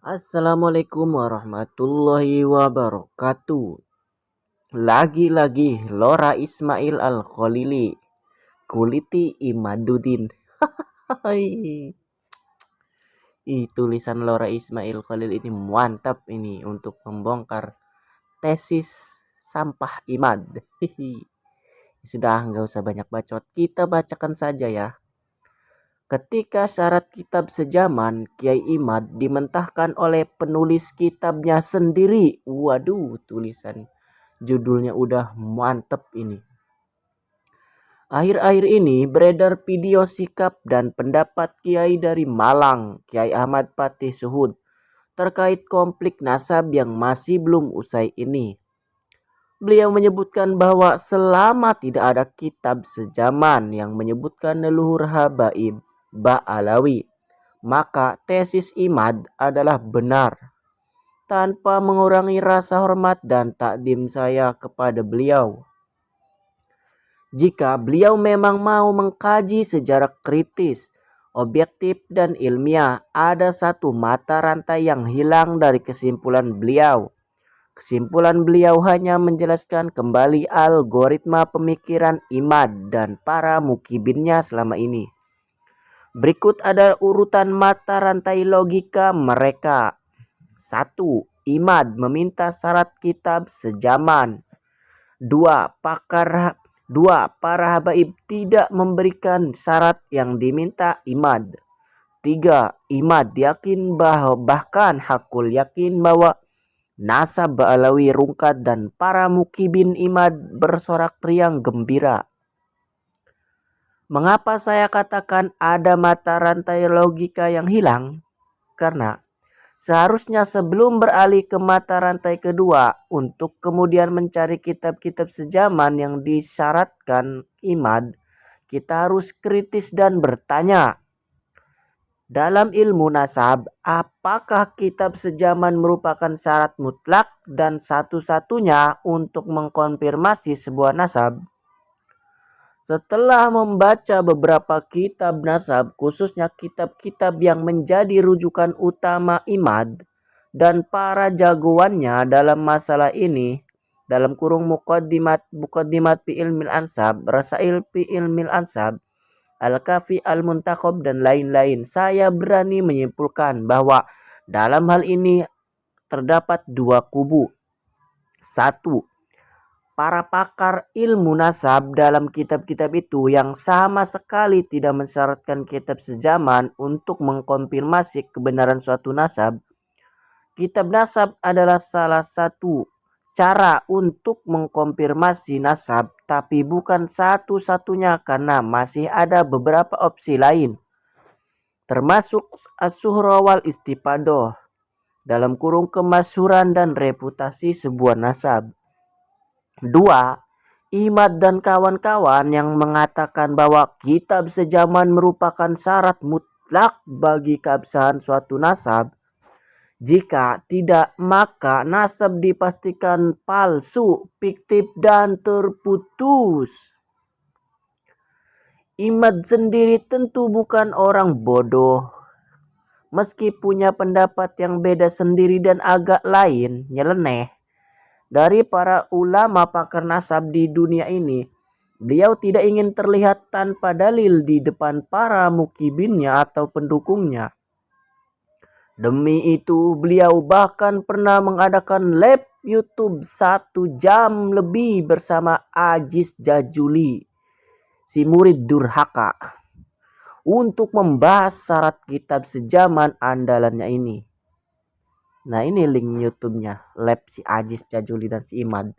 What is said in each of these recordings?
Assalamualaikum warahmatullahi wabarakatuh. Lagi-lagi Lora Ismail Al-Khalili, Kuliti Imaduddin. Hai. Tulisan Lora Ismail Khalil ini mantap ini untuk membongkar tesis sampah Imad. Sudah, nggak usah banyak bacot, kita bacakan saja ya. Ketika syarat kitab sejaman, Kiai Imad dimentahkan oleh penulis kitabnya sendiri. Waduh, tulisan judulnya udah mantep ini. Akhir-akhir ini beredar video sikap dan pendapat Kiai dari Malang, Kiai Ahmad Patih Suhud, terkait konflik nasab yang masih belum usai ini. Beliau menyebutkan bahwa selama tidak ada kitab sejaman yang menyebutkan leluhur habaib Ba'alawi, maka tesis Imad adalah benar. Tanpa mengurangi rasa hormat dan takdim saya kepada beliau, jika beliau memang mau mengkaji sejarah kritis, objektif dan ilmiah, ada satu mata rantai yang hilang dari kesimpulan beliau. Kesimpulan beliau hanya menjelaskan kembali algoritma pemikiran Imad dan para mukibinnya selama ini. Berikut ada urutan mata rantai logika mereka. 1. Imad meminta syarat kitab sejaman. 2. Para habaib tidak memberikan syarat yang diminta Imad. 3. Imad yakin bahkan hakul yakin bahwa nasab Ba'alawi rungkat dan para mukibin Imad bersorak riang gembira. Mengapa saya katakan ada mata rantai logika yang hilang? Karena seharusnya sebelum beralih ke mata rantai kedua untuk kemudian mencari kitab-kitab sejaman yang disyaratkan Imad, kita harus kritis dan bertanya. Dalam ilmu nasab, apakah kitab sejaman merupakan syarat mutlak dan satu-satunya untuk mengkonfirmasi sebuah nasab? Setelah membaca beberapa kitab nasab, khususnya kitab-kitab yang menjadi rujukan utama Imad dan para jagoannya dalam masalah ini, dalam kurung Muqaddimat fi ilmil ansab, Rasail fi ilmil ansab, Al-Kafi Al-Muntakhab dan lain-lain, saya berani menyimpulkan bahwa dalam hal ini terdapat dua kubu. 1. Para pakar ilmu nasab dalam kitab-kitab itu yang sama sekali tidak mensyaratkan kitab sejaman untuk mengkonfirmasi kebenaran suatu nasab. Kitab nasab adalah salah satu cara untuk mengkonfirmasi nasab, tapi bukan satu-satunya karena masih ada beberapa opsi lain, termasuk as-suhra wal istifadah, dalam kurung kemasyhuran dan reputasi sebuah nasab. 2. Imad dan kawan-kawan yang mengatakan bahwa kitab sejaman merupakan syarat mutlak bagi keabsahan suatu nasab. Jika tidak, maka nasab dipastikan palsu, fiktif, dan terputus. Imad sendiri tentu bukan orang bodoh. Meski punya pendapat yang beda sendiri dan agak lain, nyeleneh, dari para ulama pakar nasab di dunia ini, beliau tidak ingin terlihat tanpa dalil di depan para mukibinnya atau pendukungnya. Demi itu, beliau bahkan pernah mengadakan live YouTube 1 jam lebih bersama Aziz Jajuli, si murid durhaka, untuk membahas syarat kitab sejaman andalannya ini. Nah, ini link YouTube-nya, lab si Aziz Jajuli dan si Imad.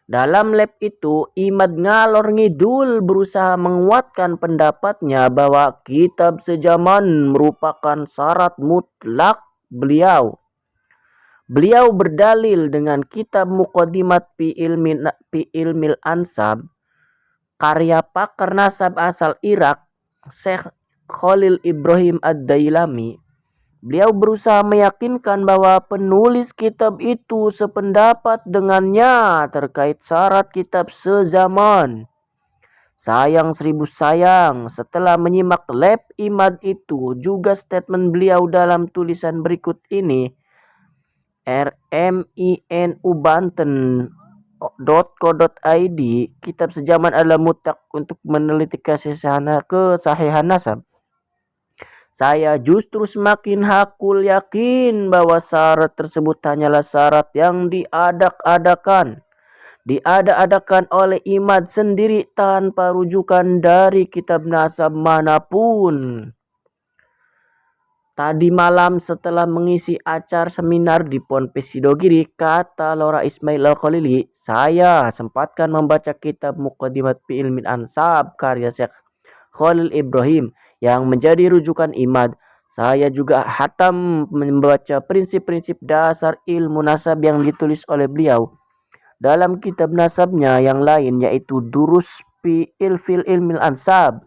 Dalam lab itu, Imad ngalor ngidul berusaha menguatkan pendapatnya bahwa kitab sejaman merupakan syarat mutlak beliau. Beliau berdalil dengan kitab Muqaddimat fi ilmil ansab, karya pakar nasab asal Irak, Syekh Khalil Ibrahim Ad-Dailami. Beliau berusaha meyakinkan bahwa penulis kitab itu sependapat dengannya terkait syarat kitab sejaman. Sayang seribu sayang, setelah menyimak lab Imad itu, juga statement beliau dalam tulisan berikut ini, RMINU Banten.co.id, kitab sejaman adalah mutlak untuk meneliti kesahihan nasab. Saya justru semakin hakul yakin bahwa syarat tersebut hanyalah syarat yang diada-adakan oleh Imad sendiri tanpa rujukan dari kitab nasab manapun. Tadi malam setelah mengisi acara seminar di Ponpes Sidogiri, kata Lora Ismail Al-Khalili, saya sempatkan membaca kitab Muqaddimat fi Ilmin Ansab karya Syekh Khalil Ibrahim yang menjadi rujukan Imad. Saya juga hatam membaca prinsip-prinsip dasar ilmu nasab yang ditulis oleh beliau dalam kitab nasabnya yang lain, yaitu Durus fi Ilmil Ansab.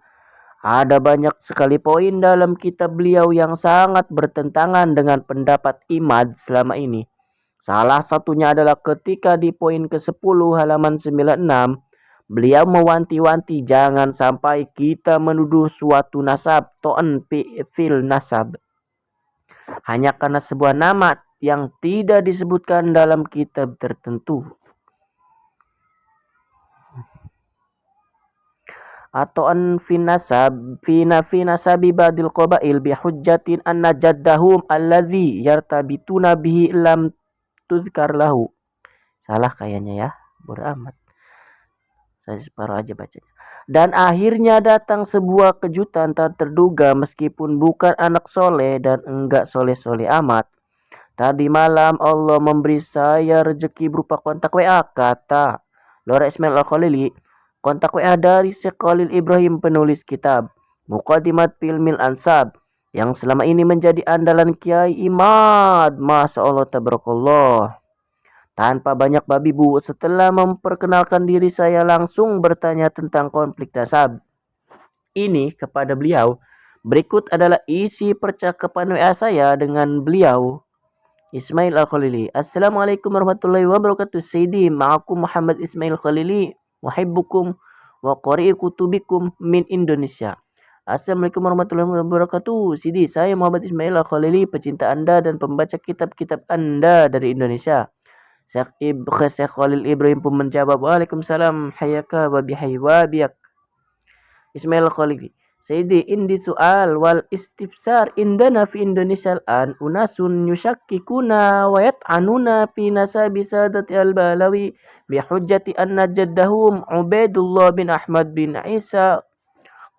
Ada banyak sekali poin dalam kitab beliau yang sangat bertentangan dengan pendapat Imad selama ini. Salah satunya adalah ketika di poin ke-10 halaman 96, beliau mewanti-wanti jangan sampai kita menuduh suatu nasab to'an fil nasab hanya karena sebuah nama yang tidak disebutkan dalam kitab tertentu, atau an fi nasabi badil qabail bi hujjatin anna jaddahum alladhi yartabituna bihi lam tuzkar lahu. Salah kayaknya ya, bodo amat, saya separuh aja bacanya. Dan akhirnya datang sebuah kejutan tak terduga, meskipun bukan anak soleh dan enggak soleh-soleh amat. Tadi malam Allah memberi saya rezeki berupa kontak WA, kata Lora Ismail Al-Khalili. Kontak WA dari Syekh Khalil Ibrahim, penulis kitab Muqaddimat fi Ilmil Ansab, yang selama ini menjadi andalan Kiai Imad. Masya Allah, tabarakallah. Tanpa banyak babi bu, setelah memperkenalkan diri, saya langsung bertanya tentang konflik nasab ini kepada beliau. Berikut adalah isi percakapan WA saya dengan beliau, Ismail Al-Khalili. Assalamualaikum warahmatullahi wabarakatuh. Sayyidi, ma'akum Muhammad Ismail Khalili, muhibbukum wa qari'i kutubikum min Indonesia. Assalamualaikum warahmatullahi wabarakatuh. Sayyidi, saya Muhammad Ismail Al-Khalili, pecinta Anda dan pembaca kitab-kitab Anda dari Indonesia. Syekh Khalil Ibrahim pun menjawab, Waalaikumsalam, hayaka wa bihaywabiyak. Ismail Khalili, Sayyidi, indi soal wal istifsar indana fi Indonesia al-an unasun yushakkikuna wa yat'anuna fi nasabi sadati al-Balawi bihujjati anna jaddahum Ubaidullah bin Ahmad bin Isa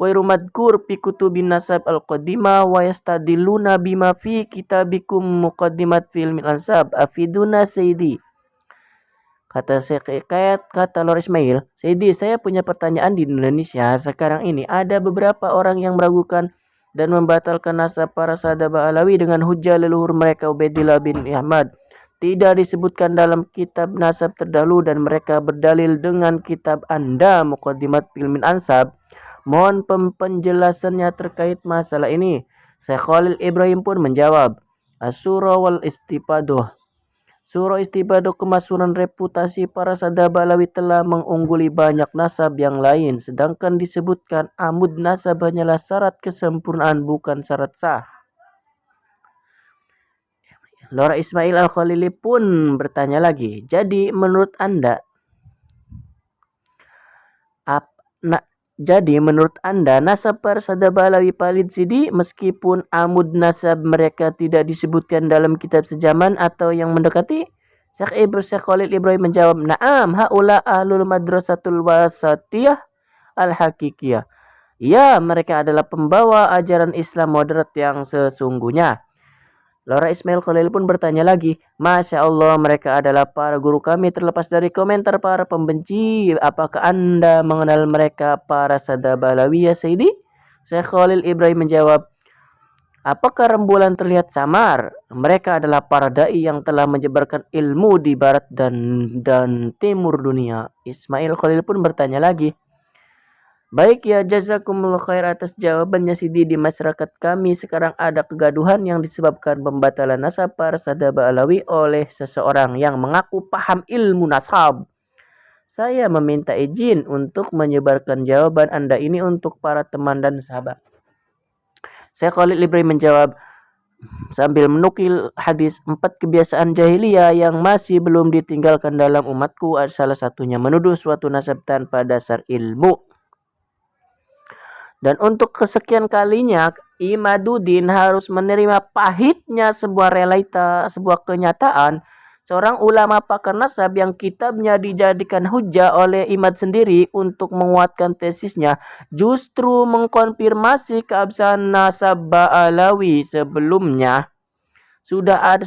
ghairu madkur fi kutubin nasab al-qadimah wa yastadilluna bima fi kitabikum Muqaddimat fi Ilmil Ansab. Afiduna Sayyidi. Kata Lora Ismail, Sayyidi, saya punya pertanyaan. Di Indonesia sekarang ini ada beberapa orang yang meragukan dan membatalkan nasab para sadaba Alawi dengan hujah leluhur mereka Ubaidillah bin Ahmad tidak disebutkan dalam kitab nasab terdahulu, dan mereka berdalil dengan kitab Anda Muqaddimat Ilmin Ansab. Mohon penjelasannya terkait masalah ini. Syekh Khalil Ibrahim pun menjawab, As-Surah wal Istifadah. Surah Istifadah, kemasyhuran reputasi para sadaba Alawi telah mengungguli banyak nasab yang lain, sedangkan disebutkan amud nasab hanyalah syarat kesempurnaan, bukan syarat sah. Lora Ismail Al-Khalili pun bertanya lagi, jadi menurut Anda nasab para sadaba Alawi palid sidi meskipun amud nasab mereka tidak disebutkan dalam kitab sejaman atau yang mendekati? Syekh Khalil Ibrahim menjawab, Naam, haula ahlul madrasatul wasatiyah al-hakikiyah. Ya, mereka adalah pembawa ajaran Islam moderat yang sesungguhnya. Lora Ismail Khalil pun bertanya lagi, Masya Allah, mereka adalah para guru kami. Terlepas dari komentar para pembenci, apakah Anda mengenal mereka, para sadaba Alawi, ya Sayyidi? Syekh Khalil Ibrahim menjawab, apakah rembulan terlihat samar? Mereka adalah para da'i yang telah menyebarkan ilmu di barat dan timur dunia. Ismail Khalil pun bertanya lagi, baik ya, jazakumullah khair atas jawabannya Sidi. Di masyarakat kami sekarang ada kegaduhan yang disebabkan pembatalan nasab para sadaba Alawi oleh seseorang yang mengaku paham ilmu nasab. Saya meminta izin untuk menyebarkan jawaban Anda ini untuk para teman dan sahabat. Syekh Khalil Ibrahim menjawab sambil menukil hadis 4 kebiasaan jahiliyah yang masih belum ditinggalkan dalam umatku, salah satunya menuduh suatu nasab tanpa dasar ilmu. Dan untuk kesekian kalinya Imaduddin harus menerima pahitnya sebuah realita, sebuah kenyataan. Seorang ulama pakar nasab yang kitabnya dijadikan hujah oleh Imad sendiri untuk menguatkan tesisnya justru mengkonfirmasi keabsahan nasab Ba'alawi. Sebelumnya sudah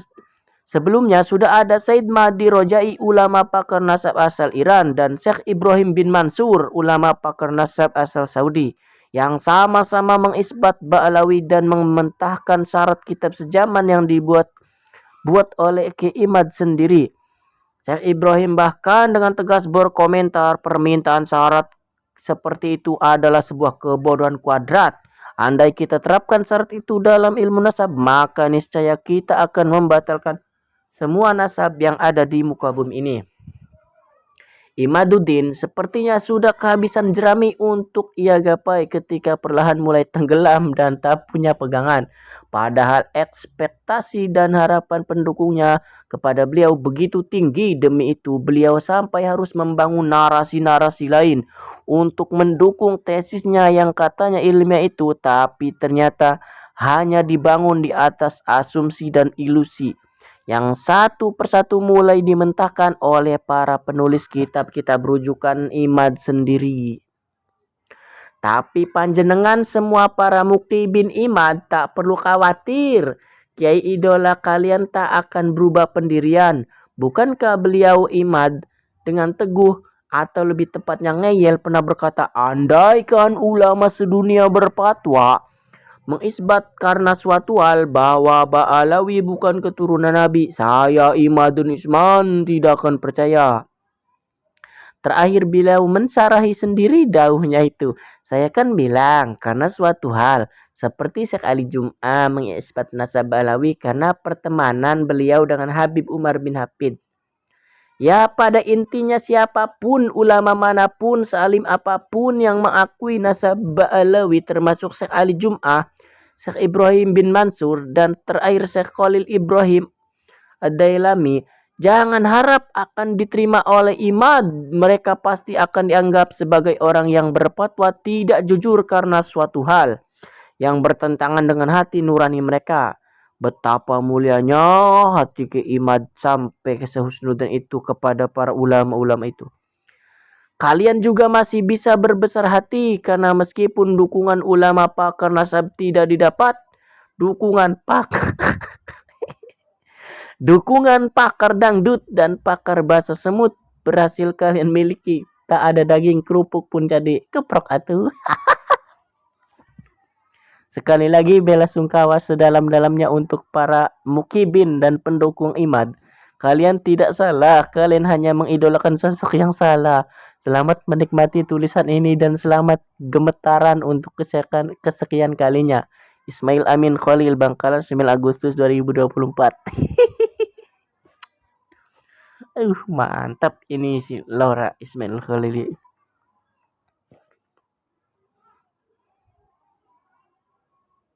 ada Said Mahdi Rojai, ulama pakar nasab asal Iran, dan Syekh Ibrahim bin Mansur, ulama pakar nasab asal Saudi, yang sama-sama mengisbat Ba'alawi dan mementahkan syarat kitab sejaman yang dibuat oleh Ki Imad sendiri. Syekh Ibrahim bahkan dengan tegas berkomentar permintaan syarat seperti itu adalah sebuah kebodohan kuadrat. Andai kita terapkan syarat itu dalam ilmu nasab, maka niscaya kita akan membatalkan semua nasab yang ada di muka bumi ini. Imaduddin sepertinya sudah kehabisan jerami untuk ia gapai ketika perlahan mulai tenggelam dan tak punya pegangan. Padahal ekspektasi dan harapan pendukungnya kepada beliau begitu tinggi, demi itu beliau sampai harus membangun narasi-narasi lain untuk mendukung tesisnya yang katanya ilmiah itu, tapi ternyata hanya dibangun di atas asumsi dan ilusi yang satu persatu mulai dimentahkan oleh para penulis kitab-kitab rujukan Imad sendiri. Tapi panjenengan semua para mukti bin Imad tak perlu khawatir. Kiai idola kalian tak akan berubah pendirian. Bukankah beliau Imad dengan teguh atau lebih tepatnya ngeyel pernah berkata, andaikan ulama sedunia berfatwa mengisbat karena suatu hal bahwa Ba'alawi bukan keturunan Nabi, saya Imadun Isman tidak akan percaya. Terakhir beliau mensarahi sendiri dauhnya itu. Saya kan bilang karena suatu hal, seperti Syekh Ali Jum'ah mengisbat nasab Ba'alawi karena pertemanan beliau dengan Habib Umar bin Hafid. Ya, pada intinya siapapun, ulama manapun, sealim apapun yang mengakui nasab Ba'alawi termasuk Syekh Ali Jum'ah, Syekh Ibrahim bin Mansur, dan terakhir Syekh Khalil Ibrahim Ad-Dailami, jangan harap akan diterima oleh Imad. Mereka pasti akan dianggap sebagai orang yang berfatwa tidak jujur karena suatu hal yang bertentangan dengan hati nurani mereka. Betapa mulianya hati Ki Imad sampai ke sehusnudan itu kepada para ulama-ulama itu. Kalian juga masih bisa berbesar hati karena meskipun dukungan ulama pakar nasab tidak didapat, dukungan pakar dangdut dan pakar bahasa semut berhasil kalian miliki. Tak ada daging kerupuk pun jadi keprok atuh. Sekali lagi bela sungkawa sedalam-dalamnya untuk para mukibin dan pendukung Imad. Kalian tidak salah, kalian hanya mengidolakan sosok yang salah. Selamat menikmati tulisan ini dan selamat gemetaran untuk kesekian kalinya. Ismail Amin Khalil, Bangkalan, 9 Agustus 2024. Mantap ini si Laura Ismail Khalil.